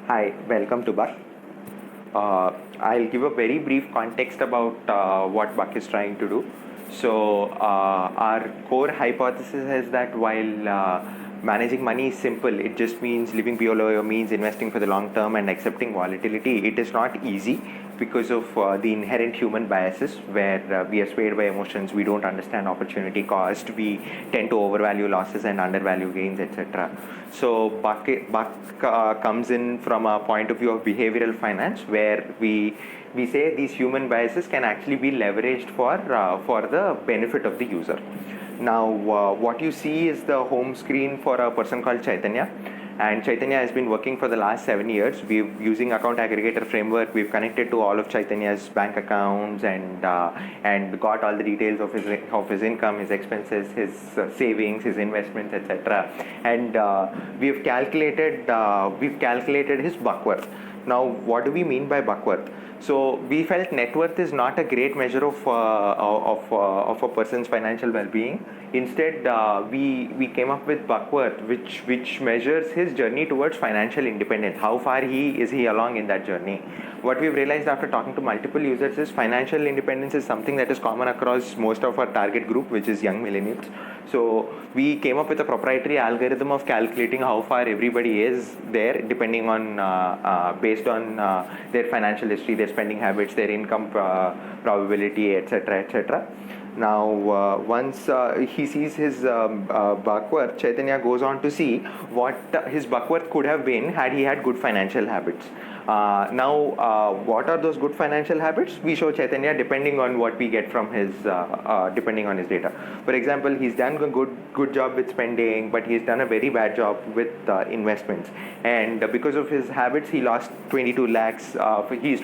Hi, welcome to Buck. I'll give a very brief context about what Buck is trying to do. Our core hypothesis is that while managing money is simple, it just means living below your means, investing for the long term, and accepting volatility. It is not easy because of the inherent human biases where we are swayed by emotions, we don't understand opportunity cost, we tend to overvalue losses and undervalue gains, etc. So Buck comes in from a point of view of behavioral finance where we say these human biases can actually be leveraged for the benefit of the user. Now, what you see is the home screen for a person called Chaitanya. And Chaitanya has been working for the last 7 years. We're using account aggregator framework. We've connected to all of Chaitanya's bank accounts and got all the details of his income, his expenses, his savings, his investments, etc. And we've calculated his buck worth. Now, what do we mean by buck worth? So we felt net worth is not a great measure of a person's financial well-being. Instead, we came up with buck worth, which measures his journey towards financial independence. How far is he along in that journey? What we've realized after talking to multiple users is financial independence is something that is common across most of our target group, which is young millennials. So we came up with a proprietary algorithm of calculating how far everybody is there, depending on based on their financial history, their spending habits, their income probability, etc., etc. Now, once he sees his buck worth, Chaitanya goes on to see what his buck worth could have been had he had good financial habits. What are those good financial habits? We show Chaitanya depending on what we get from his, depending on his data. For example, he's done a good job with spending, but he's done a very bad job with investments. And because of his habits, he lost 22 lakhs. He's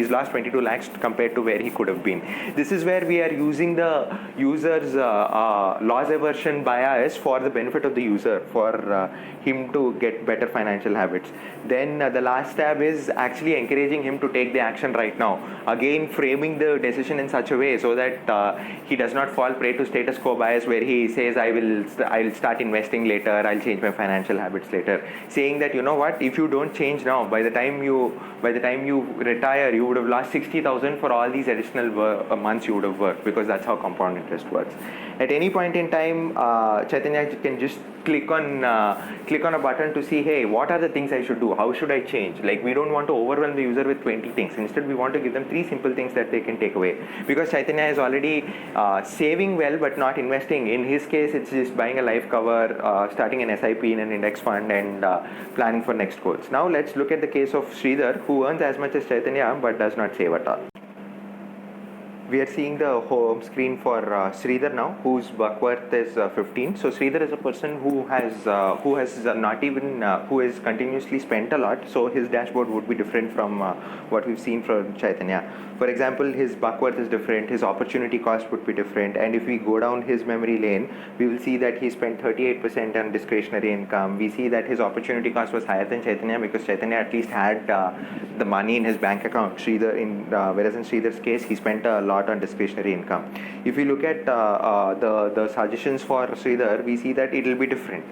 lost 22 lakhs compared to where he could have been. This is where we are using the user's loss aversion bias for the benefit of the user, for him to get better financial habits. Then the last tab is actually encouraging him to take the action right now. Again, framing the decision in such a way so that he does not fall prey to status quo bias where he says, I'll start investing later, I'll change my financial habits later. Saying that, you know what, if you don't change now, by the time you retire, you would have lost 60,000 for all these additional months you would have worked, because that's how compound interest works. At any point in time, Chaitanya can just click on a button to see, hey, what are the things I should do? How should I change? Like, we don't want to overwhelm the user with 20 things. Instead, we want to give them 3 simple things that they can take away. Because Chaitanya is already saving well but not investing. In his case, it's just buying a life cover, starting an SIP in an index fund, and planning for next goals. Now, let's look at the case of Sridhar, who earns as much as Chaitanya but does not save at all. We are seeing the home screen for Sridhar now, whose buck worth is 15. So Sridhar is a person who has continuously spent a lot. So his dashboard would be different from what we've seen from Chaitanya. For example, his buck worth is different. His opportunity cost would be different. And if we go down his memory lane, we will see that he spent 38% on discretionary income. We see that his opportunity cost was higher than Chaitanya because Chaitanya at least had the money in his bank account. Whereas in Sridhar's case, he spent a lot on discretionary income. If you look at the suggestions for Sridhar, we see that it will be different.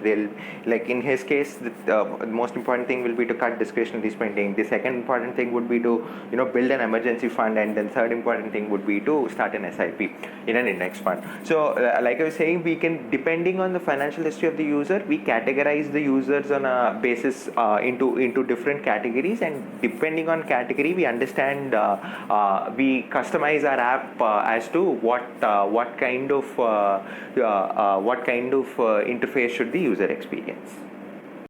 Like in his case, the most important thing will be to cut discretionary spending. The second important thing would be to build an emergency fund, and then third important thing would be to start an SIP in an index fund. So like I was saying, we can, depending on the financial history of the user, we categorize the users on a basis into different categories, and depending on category, we understand we customize our app as to what kind of interface should the user experience.